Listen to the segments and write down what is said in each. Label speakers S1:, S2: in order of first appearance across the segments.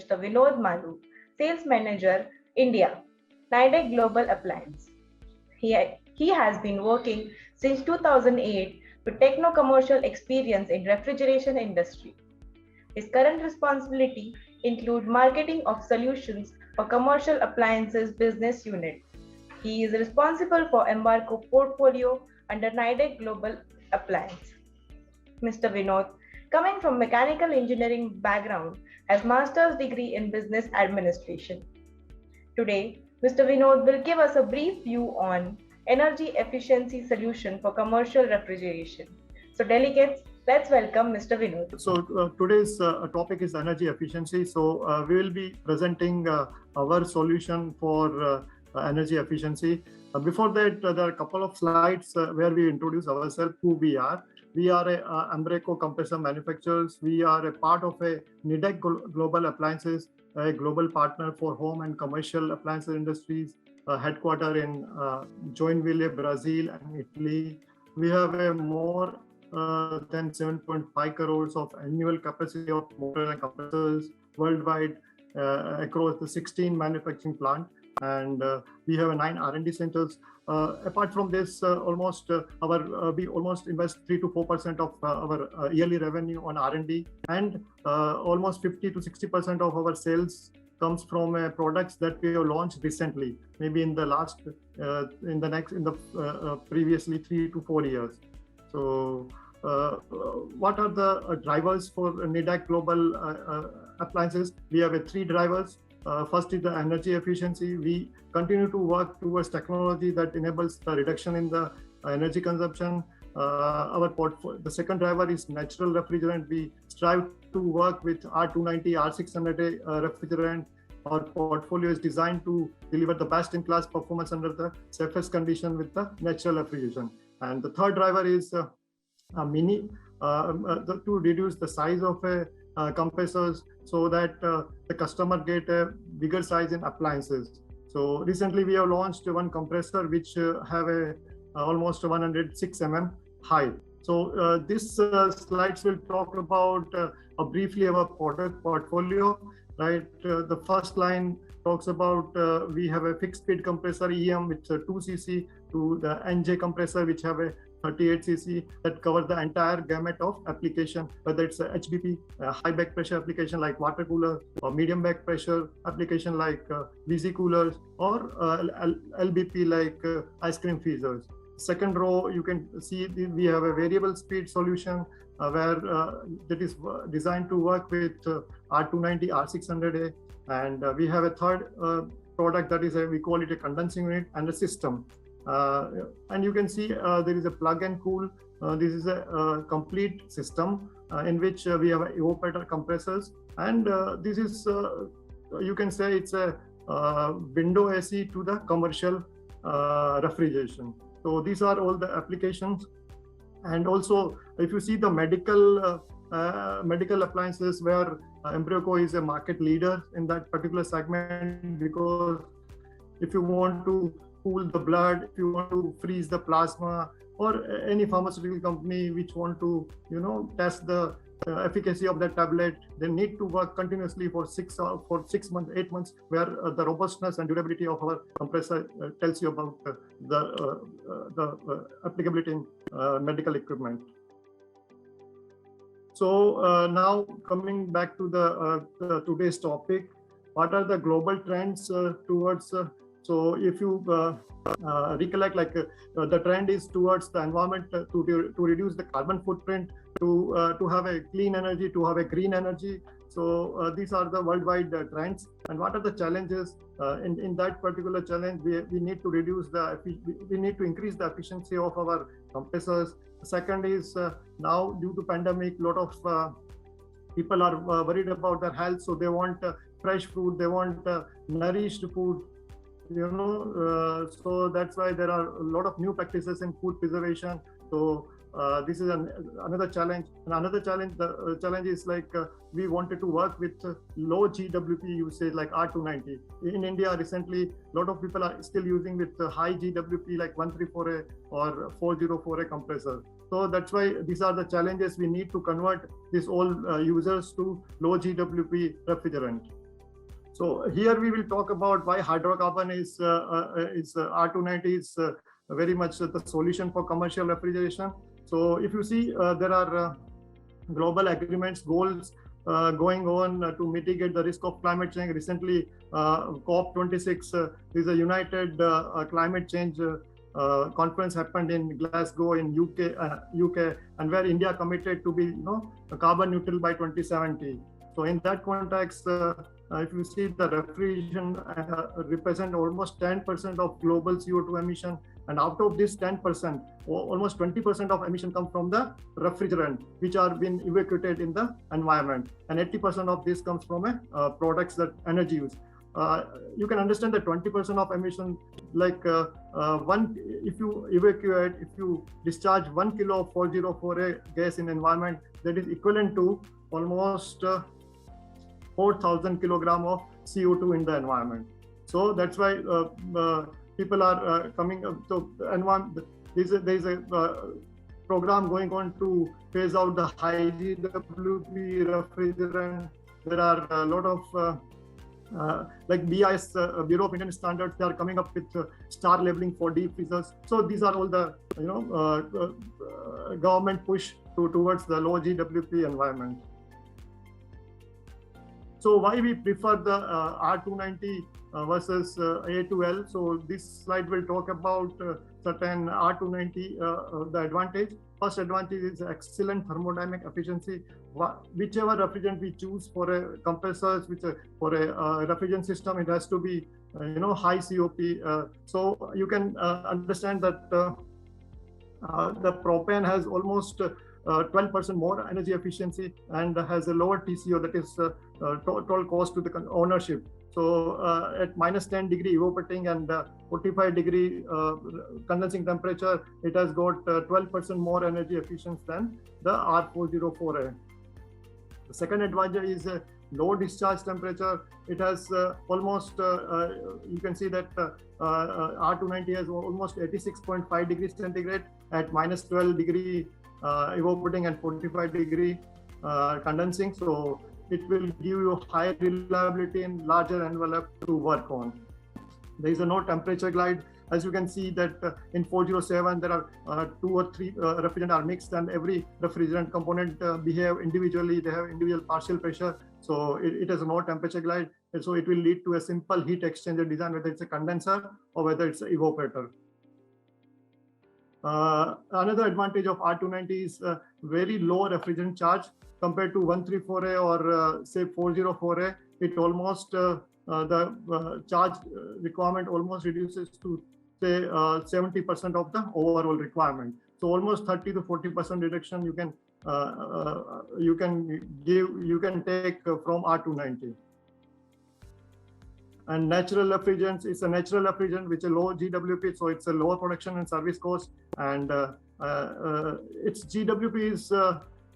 S1: Mr. Vinod Malu, Sales Manager, India, Nidec Global Appliance. He has been working since 2008 with techno-commercial experience in refrigeration industry. His current responsibility include marketing of solutions for commercial appliances business unit. He is responsible for Embarco portfolio under Nidec Global Appliance. Mr. Vinod, coming from mechanical engineering background, has master's degree in business administration. Today, Mr. Vinod will give us a brief view on energy efficiency solution for commercial refrigeration. So delegates, let's welcome Mr. Vinod.
S2: So today's topic is energy efficiency. So we will be presenting our solution for energy efficiency. Before that, there are a couple of slides where we introduce ourselves, who we are. We are a Embraco compressor manufacturers. We are a part of a Nidec Global Appliances, a global partner for home and commercial appliances industries, headquartered in Joinville, Brazil and Italy. We have a more than 7.5 crores of annual capacity of motor and compressors worldwide across the 16 manufacturing plants. And we have 9 R&D centers. Apart from this, we almost invest 3 to 4% of our yearly revenue on R&D, and almost 50 to 60% of our sales comes from products that we have launched recently, maybe in the previously 3 to 4 years. So what are the drivers for Nidec Global Appliances? We have 3 drivers. First is the energy efficiency. We continue to work towards technology that enables the reduction in the energy consumption. The second driver is natural refrigerant. We strive to work with R290, R600 refrigerant. Our portfolio is designed to deliver the best-in-class performance under the safest condition with the natural refrigeration. And the third driver is to reduce the size of compressors so that the customer get a bigger size in appliances. So recently we have launched one compressor which have almost 106 mm height. So this slides will talk about briefly our product portfolio. Right, the first line talks about we have a fixed speed compressor EM with 2 cc to the NJ compressor which have a 38 cc that covers the entire gamut of application, whether it's a HBP, high back pressure application like water cooler, or medium back pressure application like VC coolers, or LBP like ice cream freezers. Second row, you can see we have a variable speed solution where that is designed to work with R290, R600A, and we have a third product that is we call it a condensing unit and a system. And you can see there is a plug and cool. This is a complete system in which we have evaporator compressors, and this is you can say it's a window AC to the commercial refrigeration. So these are all the applications. And also, if you see the medical appliances, where Embraco is a market leader in that particular segment, because if you want to cool the blood, if you want to freeze the plasma, or any pharmaceutical company which want to test the efficacy of the tablet, they need to work continuously for 6 months, 8 months, where the robustness and durability of our compressor tells you about the applicability in medical equipment. So now coming back to the today's topic, what are the global trends towards? So if you recollect, like the trend is towards the environment to reduce the carbon footprint, to have a clean energy, to have a green energy. So these are the worldwide trends. And what are the challenges? In that particular challenge, we need to increase the efficiency of our compressors. Second is now due to pandemic, a lot of people are worried about their health, so they want fresh food, they want nourished food. So that's why there are a lot of new practices in food preservation. So this is another challenge. And another challenge, the challenge is like we wanted to work with low GWP usage like R290. In India recently, a lot of people are still using with high GWP like 134A or 404A compressor. So that's why these are the challenges. We need to convert these all users to low GWP refrigerant. So here we will talk about why hydrocarbon is R290 is very much the solution for commercial refrigeration. So if you see, there are global agreements, goals going on to mitigate the risk of climate change. Recently, COP26 is a United Climate Change conference happened in Glasgow in UK, and where India committed to be carbon neutral by 2070. So in that context, if you see, the refrigeration represent almost 10% of global CO2 emission, and out of this 10%, almost 20% of emission come from the refrigerant, which are being evacuated in the environment, and 80% of this comes from products that energy use. You can understand that 20% of emission, like if you discharge 1 kilo of 404A gas in environment, that is equivalent to almost 4,000 kilogram of CO2 in the environment. So that's why people are coming up. So there is a program going on to phase out the high GWP refrigerant. There are a lot of like BIS, Bureau of Indian Standards, they are coming up with star labeling for deep freezers. So these are all the government push towards the low GWP environment. So why we prefer the R290 versus A2L? So this slide will talk about certain R290, the advantage. First advantage is excellent thermodynamic efficiency. Whichever refrigerant we choose for a compressors, for a refrigerant system, it has to be high COP. So you can understand that the propane has almost 12% more energy efficiency and has a lower TCO, that is total cost to the ownership. So at minus 10 degree evaporating and 45 degree condensing temperature, it has got 12% more energy efficiency than the R404A. The second advantage is low discharge temperature. It has almost, you can see that R290 has almost 86.5 degrees centigrade at minus 12 degree evaporating and 45 degree condensing. So it will give you higher reliability and larger envelope to work on. There is no temperature glide. As you can see that in 407, there are 2 or 3 refrigerant are mixed, and every refrigerant component behave individually. They have individual partial pressure. So it has no temperature glide. And so it will lead to a simple heat exchanger design, whether it's a condenser or whether it's an evaporator. Another advantage of R290 is very low refrigerant charge compared to 134A or say 404A. It almost the charge requirement almost reduces to say 70% of the overall requirement. So almost 30 to 40% reduction you can take from R290. And natural refrigerants is a natural refrigerant which is low GWP, so it's a lower production and service cost, and its GWP is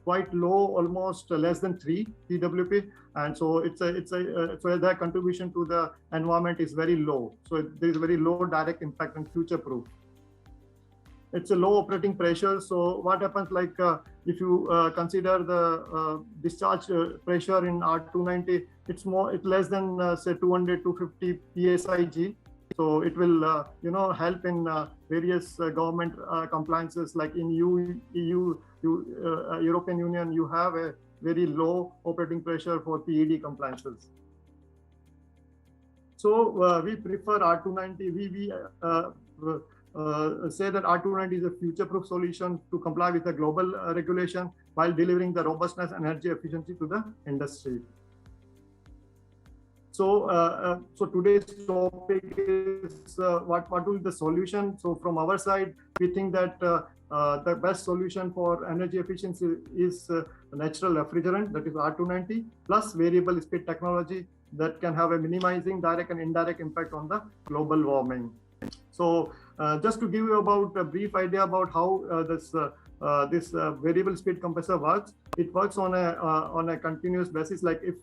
S2: quite low, almost less than 3 GWP, and so so their contribution to the environment is very low. So there is very low direct impact and future proof. It's a low operating pressure. So what happens, like if you consider the discharge pressure in R290, it's less than say 200 to 50 PSIG. So it will help in various government compliances, like in EU, European Union. You have a very low operating pressure for PED compliances. So we prefer R290. We say that R290 is a future-proof solution to comply with the global regulation while delivering the robustness and energy efficiency to the industry. So, so today's topic is what will be the solution. So from our side, we think that the best solution for energy efficiency is natural refrigerant, that is R290, plus variable speed technology that can have a minimizing direct and indirect impact on the global warming. So just to give you about a brief idea about how this variable speed compressor works, it works on a continuous basis. Like if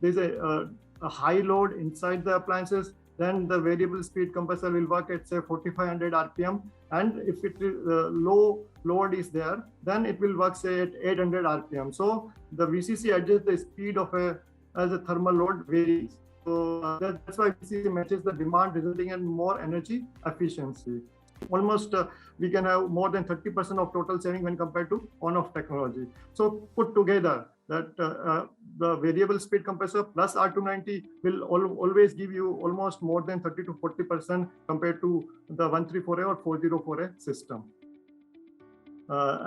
S2: there's a high load inside the appliances, then the variable speed compressor will work at say 4500 RPM, and if it is low load is there, then it will work say at 800 RPM. So the VCC adjusts the speed of as a thermal load varies. that's why VCC matches the demand, resulting in more energy efficiency. Almost we can have more than 30% of total saving when compared to on-off technology. So put together that the variable speed compressor plus R290 will always give you almost more than 30 to 40% compared to the 134A or 404A system.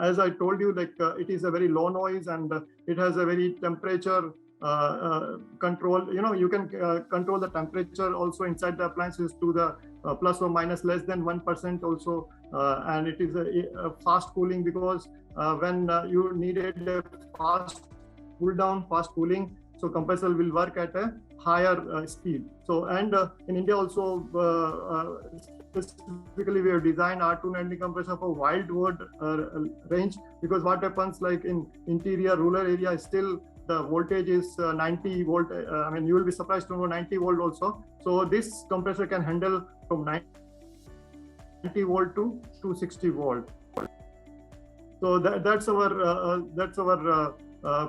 S2: As I told you, like it is a very low noise and it has a very temperature control. You can control the temperature also inside the appliances to the plus or minus less than 1% also, and it is a fast cooling, because when you needed a fast cool down, fast cooling, so compressor will work at a higher speed. So, and in India also, specifically we have designed R290 compressor for wildwood range, because what happens, like in interior rural area, still the voltage is 90 volt. I mean, you will be surprised to know 90 volt also. So this compressor can handle from 90 volt to 260 volt. So that's our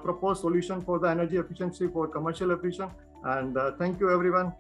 S2: proposed solution for the energy efficiency for commercial application. And thank you everyone.